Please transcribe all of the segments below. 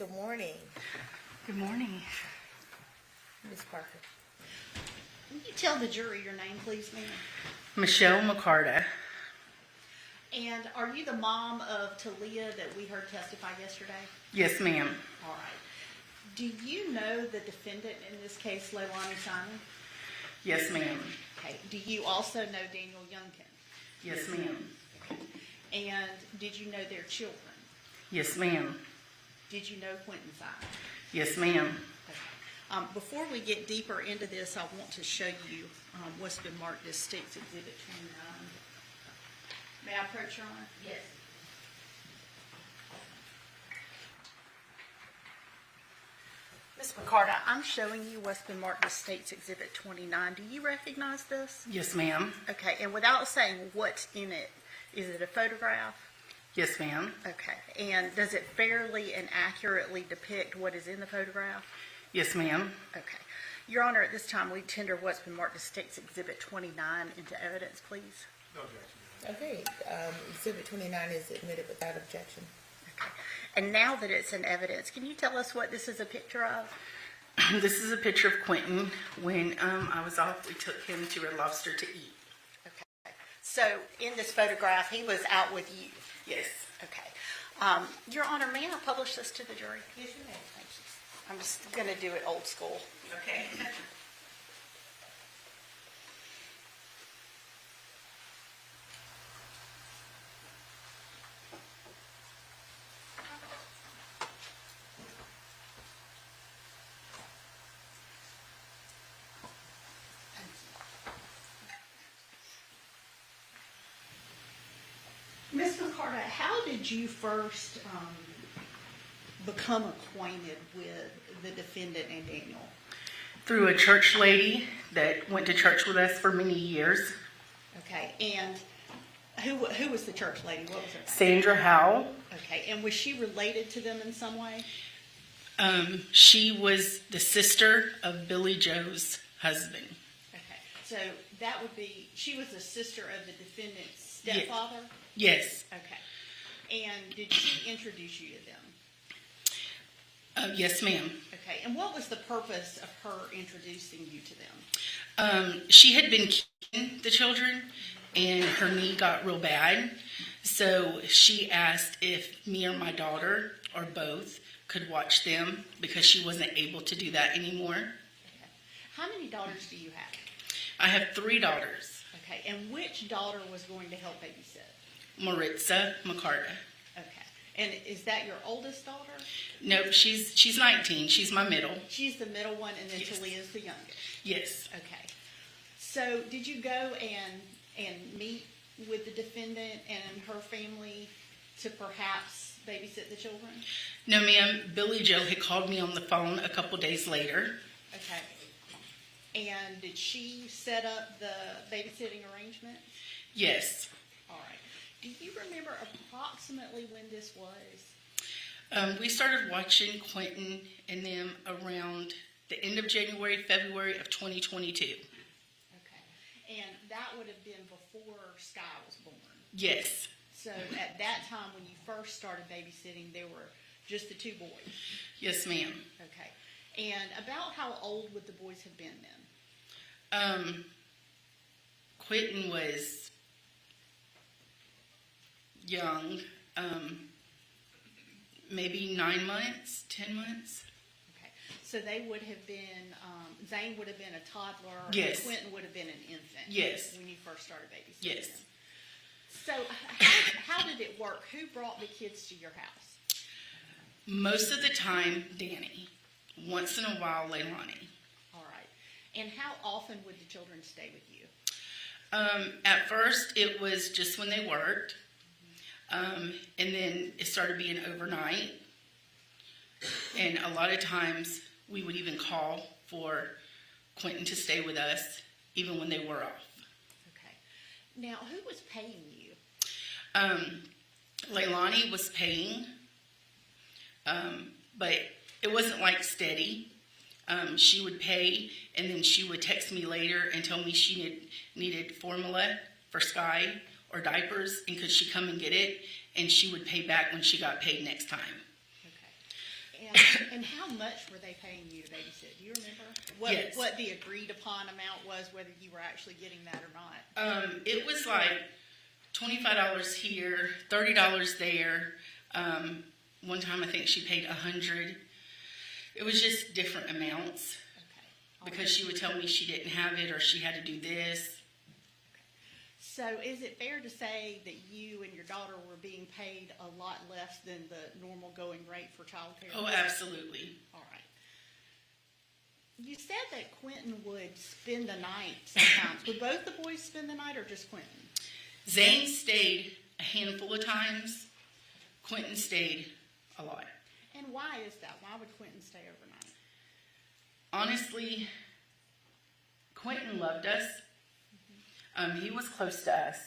Good morning, Good morning. Ms. Parker. Will you tell the jury your name, please, ma'am? Michelle McCarta. And are you the mom of Talia that we heard testify yesterday? Yes, ma'am. All right. Do you know the defendant in this case, Leilani Simon? Yes, ma'am. Okay. Do you also know Daniel Youngkin? Yes, ma'am. And did you know their children? Yes, ma'am. Did you know Quinton Simon? Yes, ma'am. Okay. Before we get deeper into this, I want to show you what's been marked as State's Exhibit 29. May I approach, Your Honor? Yes. Ms. McCarta, I'm showing you what's been marked as State's Exhibit 29. Do you recognize this? Yes, ma'am. Okay, and without saying what's in it, is it a photograph? Yes, ma'am. Okay, and does it fairly and accurately depict what is in the photograph? Yes, ma'am. Okay. Your Honor, at this time, we tender what's been marked as State's Exhibit 29 into evidence, please. No objection. Okay, Exhibit 29 is admitted without objection. Okay. And now that it's in evidence, can you tell us what this is a picture of? This is a picture of Quinton. When I was off, we took him to a lobster to eat. Okay. So in this photograph, he was out with you. Yes. Okay. Your Honor, may I publish this to the jury? Yes, you may. Thank you. I'm just going to do it old school. Okay. Ms. McCarta, how did you first become acquainted with the defendant and Daniel? Through a church lady that went to church with us for many years, Okay, and who was the church lady? What was her name? Sandra Howell. Okay, and was she related to them in some way? She was the sister of Billy Joe's husband. Okay, so that would be, she was the sister of the defendant's stepfather? Yes. Okay, and did she introduce you to them? Yes, ma'am. Okay, and what was the purpose of her introducing you to them? She had been keeping the children, and her knee got real bad. So she asked if me or my daughter, or both, could watch them because she wasn't able to do that anymore. Okay. How many daughters do you have? I have 3 daughters. Okay, and which daughter was going to help babysit? Maritza McCarta. Okay, and is that your oldest daughter? Nope, she's 19. She's my middle. She's the middle one, and then Yes. Talia's the youngest. Yes. Okay, so did you go and meet with the defendant and her family to perhaps babysit the children? No, ma'am. Billy Joe had called me on the phone a couple days later. Okay, and did she set up the babysitting arrangement? Yes. All right. Do you remember approximately when this was? We started watching Quinton and them around the end of January, February of 2022. Okay. And that would have been before Sky was born. Yes. So at that time when you first started babysitting, there were just the 2 boys. Yes, ma'am. Okay. And about how old would the boys have been then? Quinton was young, maybe 9 months, 10 months. Okay. So they would have been, Zane would have been a toddler. Yes. And Quinton would have been an infant. Yes. When you first started babysitting. Yes. them. So how did it work? Who brought the kids to your house? Most of the time, Danny. Once in a while, Leilani. All right. And how often would the children stay with you? At first, it was just when they worked. And then it started being overnight. And a lot of times, we would even call for Quinton to stay with us, even when they were off. Okay. Now, who was paying you? Leilani was paying, but it wasn't like steady. She would pay, and then she would text me later and tell me she needed formula for Sky or diapers, and could she come and get it, and she would pay back when she got paid next time. Okay. And how much were they paying you to babysit? Do you remember? Yes. What the agreed upon amount was, whether you were actually getting that or not? It was like $25 here, $30 there. One time I think she paid $100. It was just different amounts Okay. because she would tell me she didn't have it or she had to do this. So is it fair to say that you and your daughter were being paid a lot less than the normal going rate for childcare? Oh, absolutely. All right. You said that Quinton would spend the night sometimes. Would both the boys spend the night or just Quinton? Zane stayed a handful of times. Quinton stayed a lot. And why is that? Why would Quinton stay overnight? Honestly, Quinton loved us. He was close to us.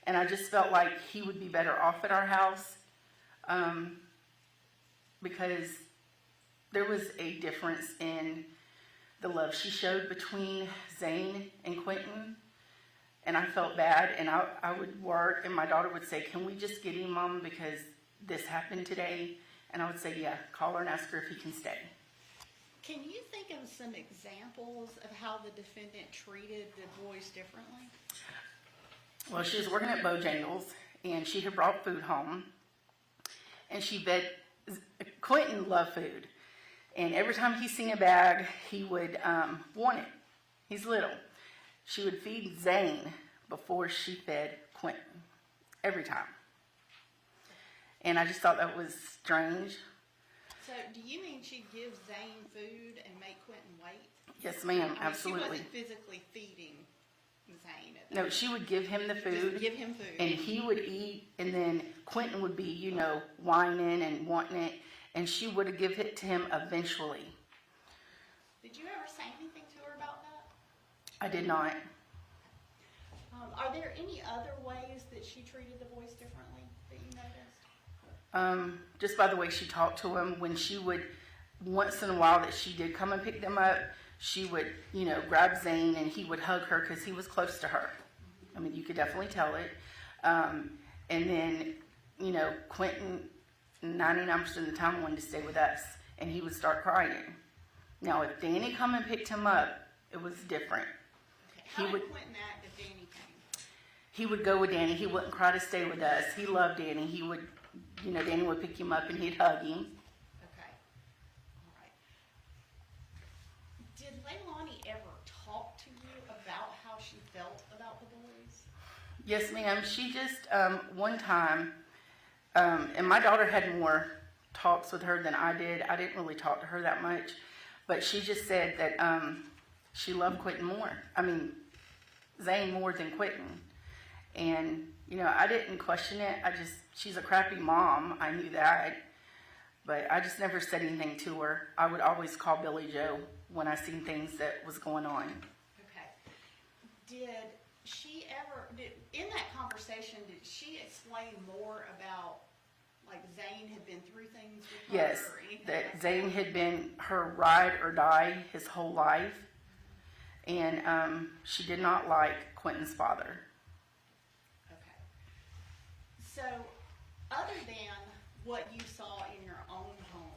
And I just felt like he would be better off at our house because there was a difference in the love she showed between Zane and Quinton. And I felt bad, and I would work, and my daughter would say, "Can we just get him, Mom, because this happened today?" And I would say, "Yeah, call her and ask her if he can stay." Can you think of some examples of how the defendant treated the boys differently? Well, she was working at Bojangles, and she had brought food home, and she fed Quinton loved food, and every time he seen a bag, he would want it. He's little. She would feed Zane before she fed Quinton, every time. And I just thought that was strange. So do you mean she'd give Zane food and make Quinton wait? Yes, ma'am, I mean, absolutely. She wasn't physically feeding Zane at that No, she would give him the food. Just give him food. And he would eat, and then Quinton would be, whining and wanting it, and she would give it to him eventually. Did you ever say anything to her about that? I did not. Are there any other ways that she treated the boys differently that you noticed? Just by the way she talked to him, when she would, once in a while that she did come and pick them up, she would, grab Zane and he would hug her because he was close to her. I mean, you could definitely tell it. And then, Quinton, 99% of the time, wanted to stay with us, and he would start crying. Now, if Danny come and picked him up, it was different. Okay. How did Quinton act if Danny came? He would go with Danny. He wouldn't cry to stay with us. He loved Danny. He would, Danny would pick him up and he'd hug him. Okay. All right. Did Leilani ever talk to you about how she felt about the boys? Yes, ma'am. She just, one time, and my daughter had more talks with her than I did. I didn't really talk to her that much. But she just said that she loved Quinton more. I mean, Zane more than Quinton. And, I didn't question it. She's a crappy mom. I knew that. But I just never said anything to her. I would always call Billy Joe when I seen things that was going on. Okay. Did she ever, in that conversation, did she explain more about, like, Zane had been through things with her? Yes, Or anything that like Zane had been her ride or die his whole life. And she did not like Quinton's father. Okay. So, other than what you saw in your own home,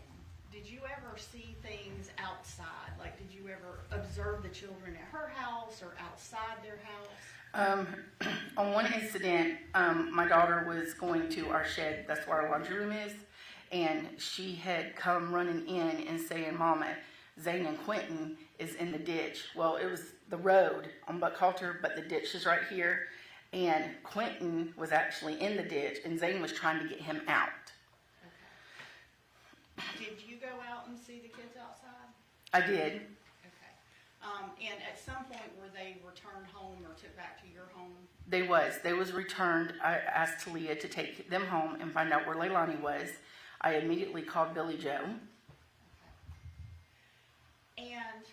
did you ever see things outside? Like, did you ever observe the children at her house or outside their house? On one incident, my daughter was going to our shed, that's where our laundry room is, and she had come running in and saying, "Mama, Zane and Quinton is in the ditch." Well, it was the road on Buckhalter, but the ditch is right here, and Quinton was actually in the ditch, and Zane was trying to get him out. Okay. Did you go out and see the kids outside? I did. Okay. And at some point, were they returned home or took back to your home? They was returned. I asked Talia to take them home and find out where Leilani was. I immediately called Billy Joe. Okay. And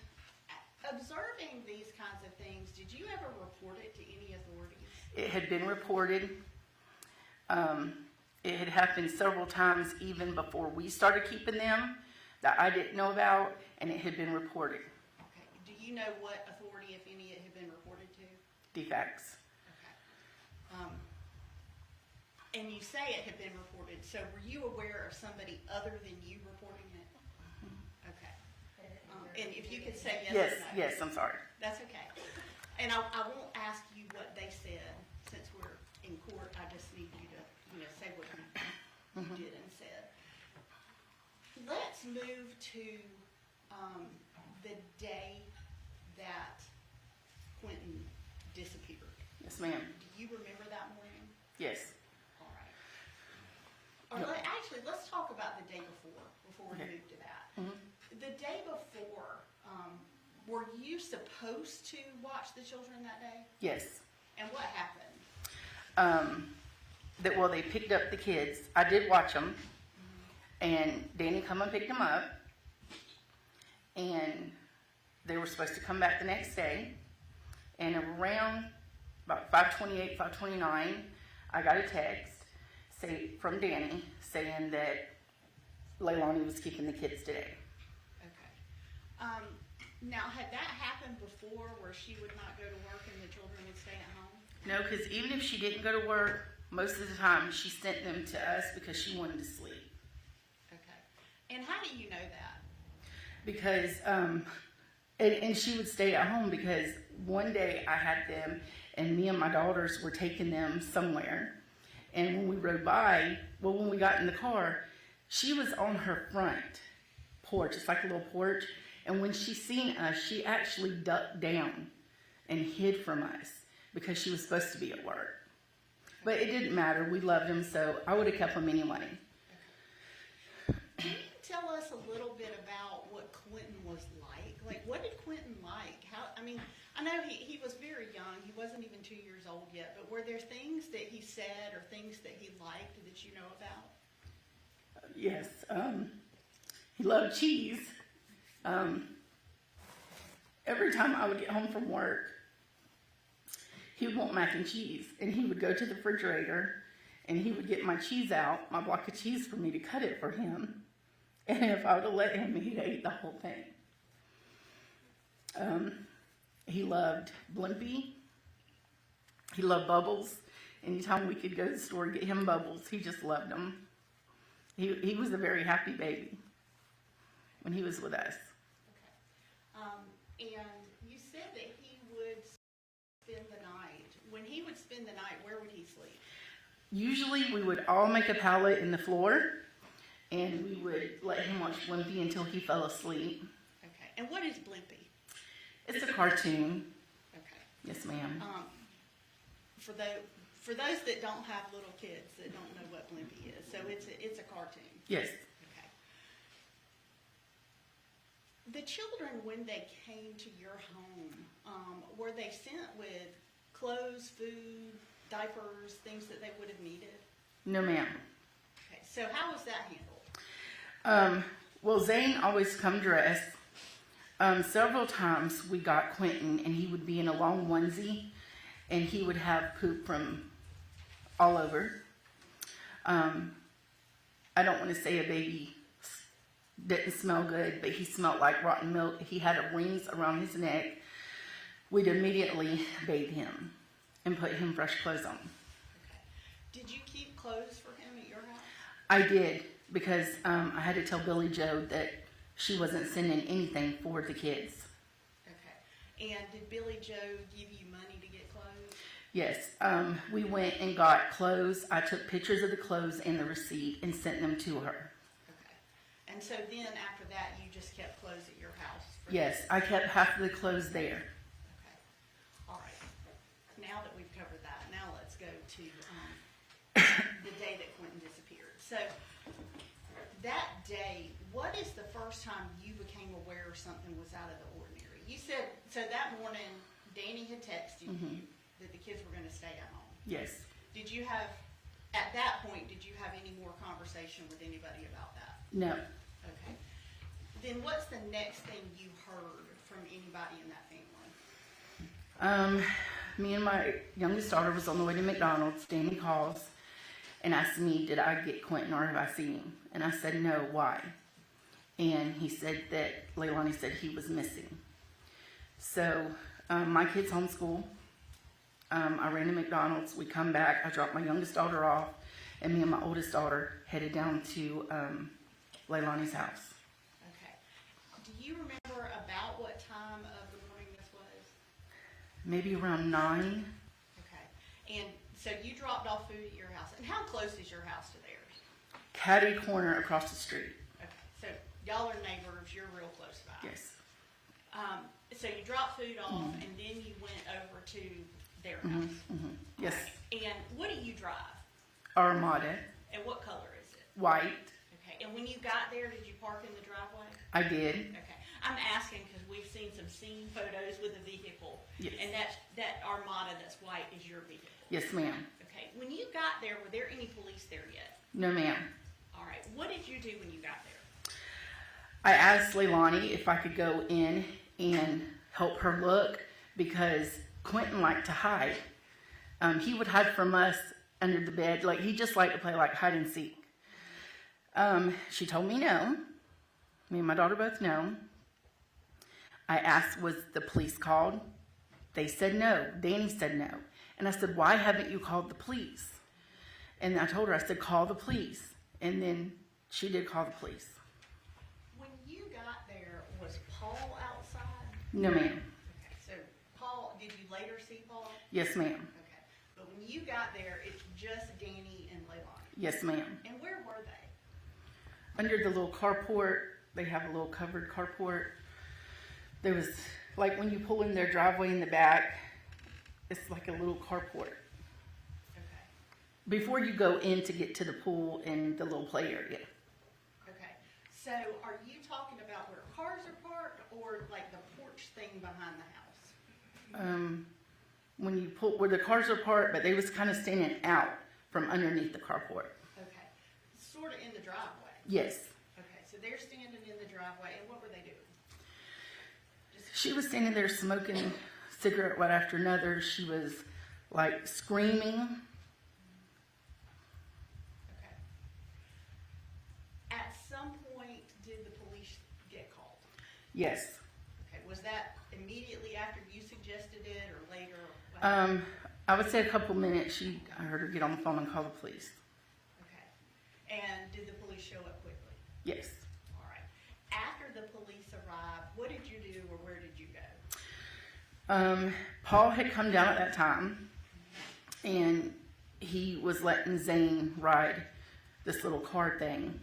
observing these kinds of things, did you ever report it to any authorities? It had been reported. It had happened several times even before we started keeping them that I didn't know about, and it had been reported. Okay. Do you know what authority, if any, it had been reported to? Defects. Okay. And you say it had been reported, so were you aware of somebody other than you reporting it? And if you could say yes Yes, or no. yes, I'm sorry. That's okay. And I won't ask you what they said, since we're in court. I just need you to, say what you did and said. Let's move to the day that Quinton disappeared. Yes, ma'am. Do you remember that morning? Yes. All right. Or actually, let's talk about the day before we Okay. move to that. Mhm. The day before, were you supposed to watch the children that day? Yes. And what happened? They picked up the kids. I did watch them, and Danny come and picked them up, and they were supposed to come back the next day. And around about 5:28, 5:29, I got a text from Danny saying that Leilani was keeping the kids today. Okay. Now, had that happened before, where she would not go to work and the children would stay at home? No, because even if she didn't go to work, most of the time she sent them to us because she wanted to sleep. Okay. And how do you know that? Because, and she would stay at home because one day I had them and me and my daughters were taking them somewhere. And when we rode by, when we got in the car, she was on her front porch. It's like a little porch. And when she seen us, she actually ducked down and hid from us because she was supposed to be at work. But it didn't matter. We loved them, so I would have kept them anyway. Can you tell us a little bit about what Quinton was like? Like, what did Quinton like? I know he was very young. He wasn't even 2 years old yet. But were there things that he said or things that he liked that you know about? Yes. He loved cheese. Every time I would get home from work, he would want mac and cheese. And he would go to the refrigerator and he would get my cheese out, my block of cheese, for me to cut it for him. And if I would have let him, he'd ate the whole thing. He loved Blimpie. He loved Bubbles. Anytime we could go to the store and get him Bubbles, he just loved them. He was a very happy baby when he was with us. Okay. And you said that he would spend the night. When he would spend the night, where would he sleep? Usually we would all make a pallet in the floor, and we would let him watch Blimpie until he fell asleep. Okay. And what is Blimpie? It's a cartoon. Okay. Yes, ma'am. For those that don't have little kids that don't know what Blimpie is, so it's a cartoon. Yes. Okay. The children, when they came to your home, were they sent with clothes, food, diapers, things that they would have needed? No, ma'am. Okay. So how was that handled? Well, Zane always come dressed. Several times we got Quinton, and he would be in a long onesie, and he would have poop from all over. I don't want to say a baby didn't smell good, but he smelled like rotten milk. He had rings around his neck. We'd immediately bathe him and put him fresh clothes on. Okay. Did you keep clothes for him at your house? I did, because I had to tell Billy Joe that she wasn't sending anything for the kids. Okay. And did Billy Joe give you money to get clothes? Yes, we went and got clothes. I took pictures of the clothes and the receipt and sent them to her. Okay. And so then after that, you just kept clothes at your house? Yes, I kept half of the clothes there. Okay. All right. Now that we've covered that, now let's go to the day that Quinton disappeared. So that day, what is the first time you became aware something was out of the ordinary? You said, so that morning, Danny had texted you that the kids were going to stay at home. Yes. Did you have, at that point, did you have any more conversation with anybody about that? No. Okay. Then what's the next thing you heard from anybody in that family? Me and my youngest daughter was on the way to McDonald's. Danny calls and asked me, did I get Quinton or have I seen him? And I said, no, why? And he said that Leilani said he was missing. So my kids homeschool. I ran to McDonald's. We come back. I dropped my youngest daughter off, and me and my oldest daughter headed down to Leilani's house. Okay. Do you remember about what time of the morning this was? Maybe around 9. Okay. And so you dropped off food at your house. And how close is your house to theirs? Caddy corner across the street. Okay. So y'all are neighbors. You're real close by. Yes. So you dropped food off, and then you went over to their house. Yes. And what do you drive? Armada. And what color is it? White. Okay. And when you got there, did you park in the driveway? I did. Okay. I'm asking because we've seen some scene photos with a vehicle. Yes. And that Armada that's white is your vehicle. Yes, ma'am. Okay. When you got there, were there any police there yet? No, ma'am. All right. What did you do when you got there? I asked Leilani if I could go in and help her look because Quinton liked to hide. He would hide from us under the bed. Like, he just liked to play like hide and seek. She told me no. Me and my daughter both no. I asked, was the police called? They said no. Danny said no. And I said, why haven't you called the police? And I told her, I said, call the police. And then she did call the police. When you got there, was Paul outside? No, ma'am. Okay. So Paul, did you later see Paul? Yes, ma'am. Okay. But when you got there, it's just Danny and Leilani. Yes, ma'am. And where were they? Under the little carport, they have a little covered carport. There was, like when you pull in their driveway in the back, it's like a little carport. Okay. Before you go in to get to the pool and the little play area. Okay. So are you talking about where cars are parked or like the porch thing behind the house? When you pull, where the cars are parked, but they was kind of standing out from underneath the carport. Okay. Sort of in the driveway. Yes. Okay. So they're standing in the driveway, and what were they doing? She was standing there smoking a cigarette one after another. She was like screaming. Okay. At some point, did the police get called? Yes. Okay. Was that immediately after you suggested it, or later? I would say a couple minutes. I heard her get on the phone and call the police. Okay. And did the police show up quickly? Yes. All right. After the police arrived, what did you do, or where did you go? Paul had come down at that time, and he was letting Zane ride this little car thing.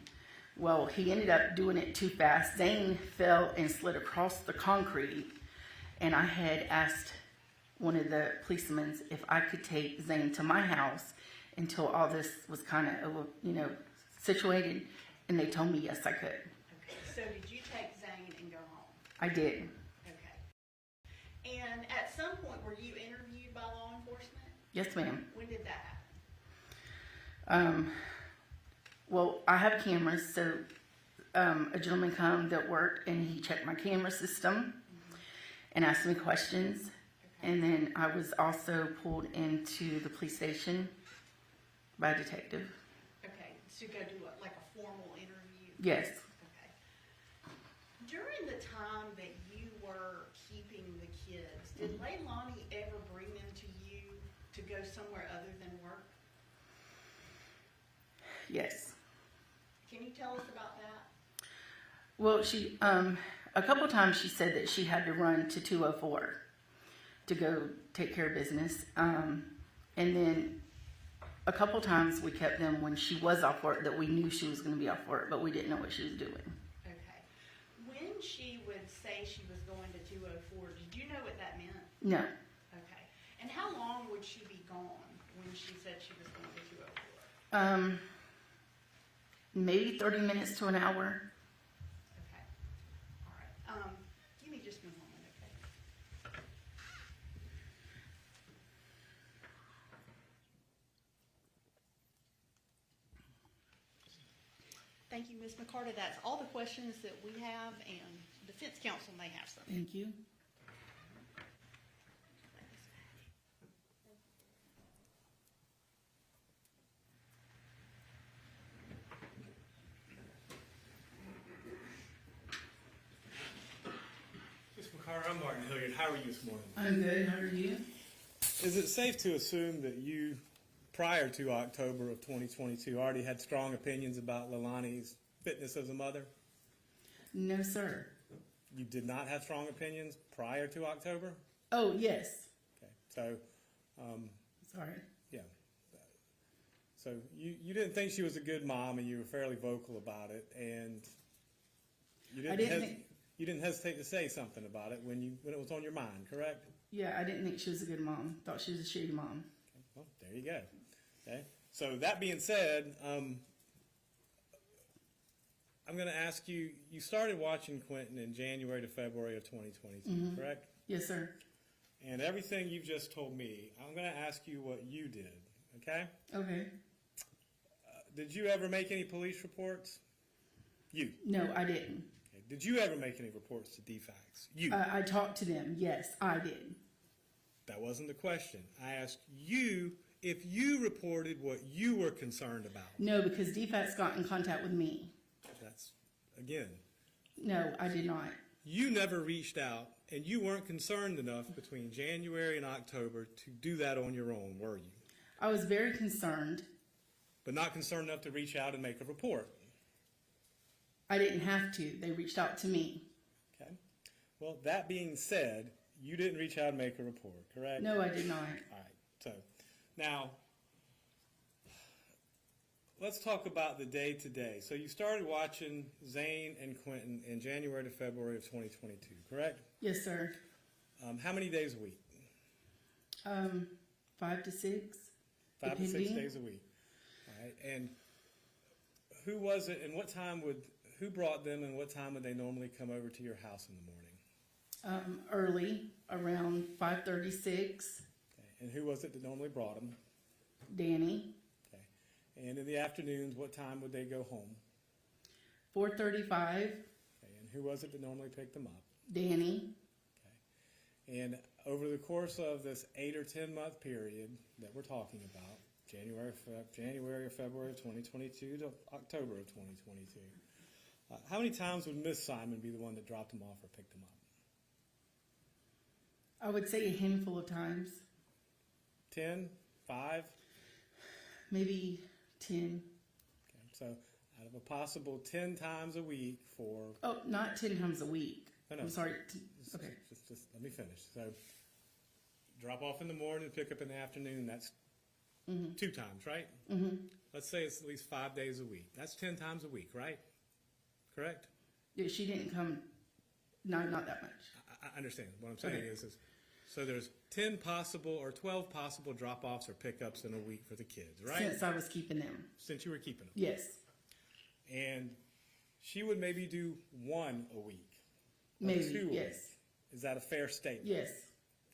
Well, he ended up doing it too fast. Zane fell and slid across the concrete, and I had asked one of the policemen if I could take Zane to my house until all this was kind of, situated, and they told me yes, I could. Okay. So did you take Zane and go home? I did. Okay. And at some point, were you interviewed by law enforcement? Yes, ma'am. When did that happen? Well, I have cameras, so a gentleman come that worked, and he checked my camera system and asked me questions. Okay. And then I was also pulled into the police station by a detective. Okay. So go do what, like a formal interview? Yes. Okay. During the time that you were keeping the kids, did Leilani ever bring them to you to go somewhere other than work? Yes. Can you tell us about that? Well, she a couple times she said that she had to run to 204 to go take care of business, and then a couple times we kept them when she was off work that we knew she was going to be off work, but we didn't know what she was doing. Okay. When she would say she was going to 204, did you know what that meant? No. Okay. And how long would she be gone when she said she was going to 204? Maybe 30 minutes to an hour. Okay. All right. Give me just a moment, okay? Thank you, Ms. McCarter. That's all the questions that we have, and defense counsel may have some. Thank you. Ms. McCarter, I'm Martin Hilliard. How are you this morning? I'm good. How are you? Is it safe to assume that you, prior to October of 2022, already had strong opinions about Leilani's fitness as a mother? No, sir. you did not have strong opinions prior to October? Oh, yes. Okay, so, Sorry. yeah. So you didn't think she was a good mom, and you were fairly vocal about it, and you you didn't hesitate to say something about it when it was on your mind, correct? Yeah, I didn't think she was a good mom. Thought she was a shitty mom. Okay, well, there you go. Okay. So that being said, I'm going to ask you. You started watching Quinton in January to February of 2022, correct? Yes, sir. And everything you've just told me, I'm going to ask you what you did. Okay? Okay. Did you ever make any police reports? You. No, I didn't. Okay. Did you ever make any reports to DFACS? You. I talked to them. Yes, I did. That wasn't the question. I asked you if you reported what you were concerned about. No, because DFACS got in contact with me. That's, again, No, I did not. you never reached out, and you weren't concerned enough between January and October to do that on your own, were you? I was very concerned. But not concerned enough to reach out and make a report. I didn't have to. They reached out to me. Okay. Well, that being said, you didn't reach out and make a report, correct? No, I did not. All right. So, now, let's talk about the day-to-day. So you started watching Zane and Quinton in January to February of 2022, correct? Yes, sir. How many days a week? 5 to 6. 5 to 6 depending. days a week. All right. And who was it, and who brought them, and what time would they normally come over to your house in the morning? Early, around 5:36. Okay. And who was it that normally brought them? Danny. Okay. And in the afternoons, what time would they go home? 4:35. Okay. And who was it that normally picked them up? Danny. Okay. And over the course of this 8 or 10 month period that we're talking about, January or February of 2022 to October of 2022, how many times would Miss Simon be the one that dropped them off or picked them up? I would say a handful of times. 10? 5? Maybe 10. Okay. So out of a possible 10 times a week for... Oh, not 10 times a week. No, no. I'm sorry. Just, Okay. just let me finish. So drop off in the morning, pick up in the afternoon. That's 2 times, right? Mm-hmm. Let's say it's at least 5 days a week. That's 10 times a week, right? Correct? Yeah, she didn't come. No, not that much. I understand. What I'm saying Okay. is so there's 10 possible or 12 possible drop-offs or pickups in a week for the kids, right? Since I was keeping them. Since you were keeping them. Yes. And she would maybe do 1 a week. Or Maybe. 2 a Yes. week. Is that a fair statement? Yes.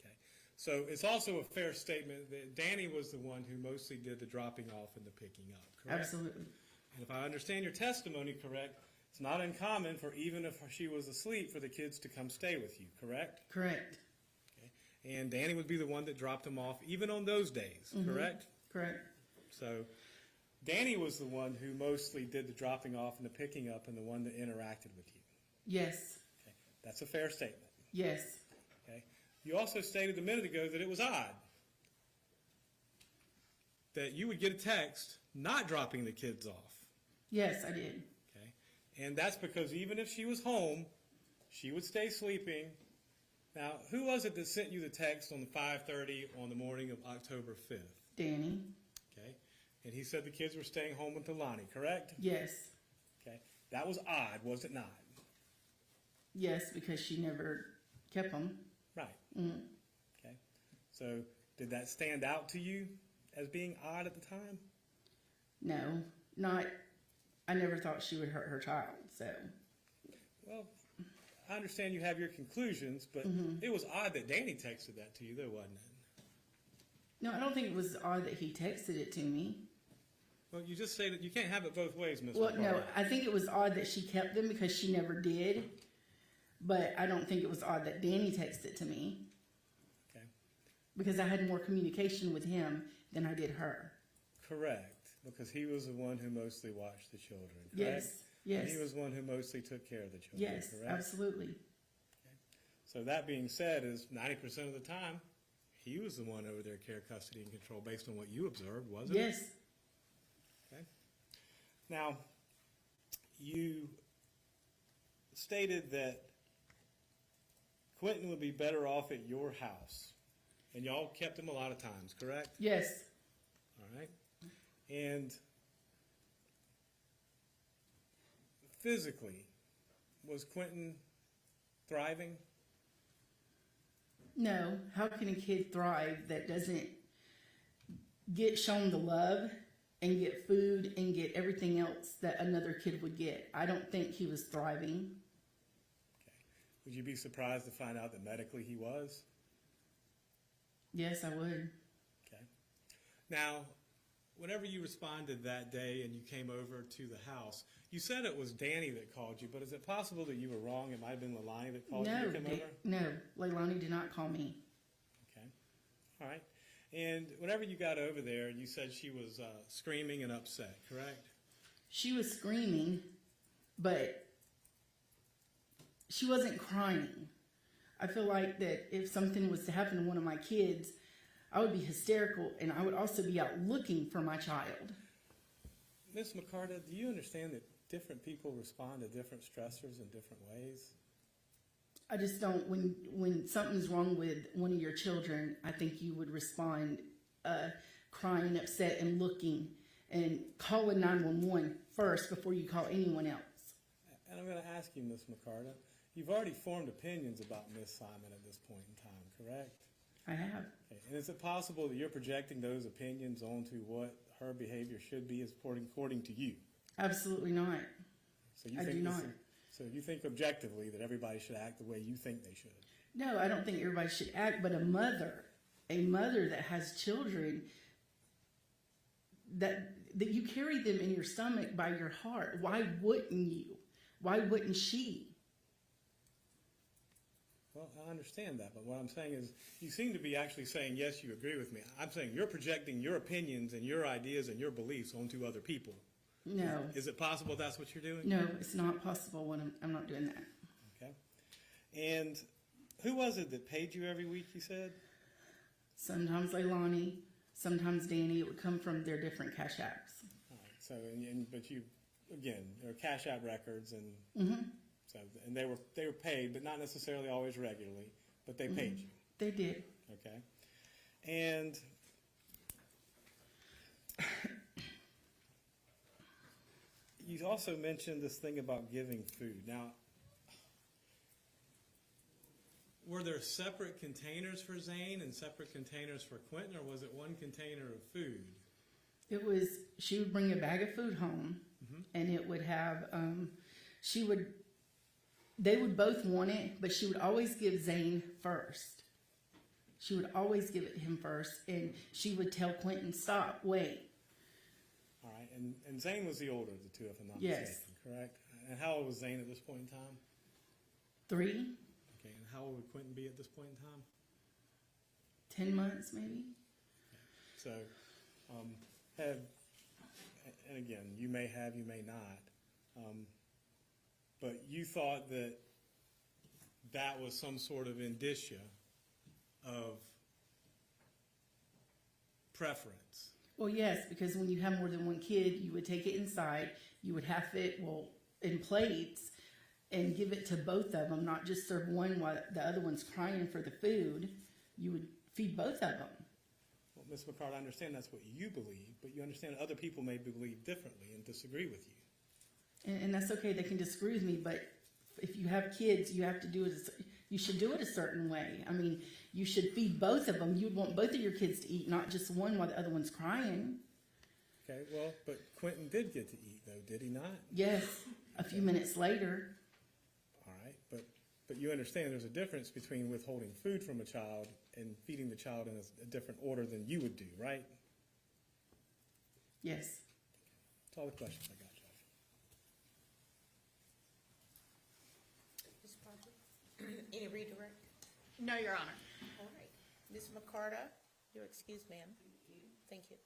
Okay. So it's also a fair statement that Danny was the one who mostly did the dropping off and the picking up, correct? Absolutely. And if I understand your testimony correct, it's not uncommon for even if she was asleep for the kids to come stay with you, correct? Correct. Okay. And Danny would be the one that dropped them off even on those days, correct? Correct. So Danny was the one who mostly did the dropping off and the picking up and the one that interacted with you. Yes. Okay. That's a fair statement. Yes. Okay. You also stated a minute ago that it was odd that you would get a text not dropping the kids off. Yes, I did. Okay. And that's because even if she was home, she would stay sleeping. Now, who was it that sent you the text on the 5:30 on the morning of October 5th? Danny. Okay. And he said the kids were staying home with Leilani, correct? Yes. Okay. That was odd, was it not? Yes, because she never kept them. Right. Okay. So did that stand out to you as being odd at the time? No, not. I never thought she would hurt her child. So. Well, I understand you have your conclusions, but it was odd that Danny texted that to you, though, wasn't it? No, I don't think it was odd that he texted it to me. Well, you just say that you can't have it both ways, Miss Well, no, McCarty. I think it was odd that she kept them because she never did. But I don't think it was odd that Danny texted to me Okay. because I had more communication with him than I did her. Correct, because he was the one who mostly watched the children, correct? Yes, yes. And he was the one who mostly took care of the children, Yes, correct? absolutely. So that being said, is 90% of the time, he was the one over there care, custody, and control based on what you observed, wasn't it? Yes, Okay. Now, you stated that Quinton would be better off at your house. And y'all kept him a lot of times, correct? Yes. All right. And physically, was Quinton thriving? No. How can a kid thrive that doesn't get shown the love and get food and get everything else that another kid would get? I don't think he was thriving. Okay. Would you be surprised to find out that medically he was? Yes, I would. Okay. Now, whenever you responded that day and you came over to the house, you said it was Danny that called you, but is it possible that you were wrong? It might have been Leilani that called you to come over? No, Leilani did not call me. Okay. All right. And whenever you got over there, you said she was screaming and upset, correct? She was screaming, but she wasn't crying. I feel like that if something was to happen to one of my kids, I would be hysterical, and I would also be out looking for my child. Ms. McCarta, do you understand that different people respond to different stressors in different ways? I just don't, when something's wrong with one of your children, I think you would respond crying, upset, and looking, and calling 911 first before you call anyone else. And I'm going to ask you, Ms. McCarta, you've already formed opinions about Ms. Simon at this point in time, correct? I have. Okay. And is it possible that you're projecting those opinions onto what her behavior should be according to you? Absolutely not. So you I think do not. So you think objectively that everybody should act the way you think they should? No, I don't think everybody should act, but a mother that has children, that you carry them in your stomach by your heart. Why wouldn't you? Why wouldn't she? Well, I understand that, but what I'm saying is you seem to be actually saying, yes, you agree with me. I'm saying you're projecting your opinions and your ideas and your beliefs onto other people. No. Is it possible that's what you're doing? No, it's not possible when I'm not doing that. Okay. And who was it that paid you every week, you said? Sometimes Leilani, sometimes Danny. It would come from their different cash apps. All right. So, but you, again, there are cash app records, and so, and they were paid, but not necessarily always regularly, but they paid you. They did. Okay. And you also mentioned this thing about giving food. Now, were there separate containers for Zane and separate containers for Quinton, or was it one container of food? It was, she would bring a bag of food home, and it would have, they would both want it, but she would always give Zane first. She would always give it to him first, and she would tell Quinton, stop, wait. All right, and Zane was the older of the two, if I'm not Yes. mistaken, correct? And how old was Zane at this point in time? 3, Okay, and how old would Quinton be at this point in time? 10 months maybe. So, and again, you may have, you may not, but you thought that that was some sort of indicia of preference. Well, yes, because when you have more than one kid, you would take it inside, you would half it, in plates, and give it to both of them, not just serve one while the other one's crying for the food. You would feed both of them. Well, Ms. McCart, I understand that's what you believe, but you understand other people may believe differently and disagree with you. And that's okay, they can disagree with me, but if you have kids, you have to do it, you should do it a certain way. I mean, you should feed both of them. You'd want both of your kids to eat, not just one while the other one's crying. Okay, well, but Quinton did get to eat, though, did he not? Yes, a few minutes later. All right, but you understand there's a difference between withholding food from a child and feeding the child in a different order than you would do, right? Yes. That's all the questions I got, Judge. Ms. Parker, any redirect? No, Your Honor. All right. Ms. McCarta, you're excused, ma'am. Thank you.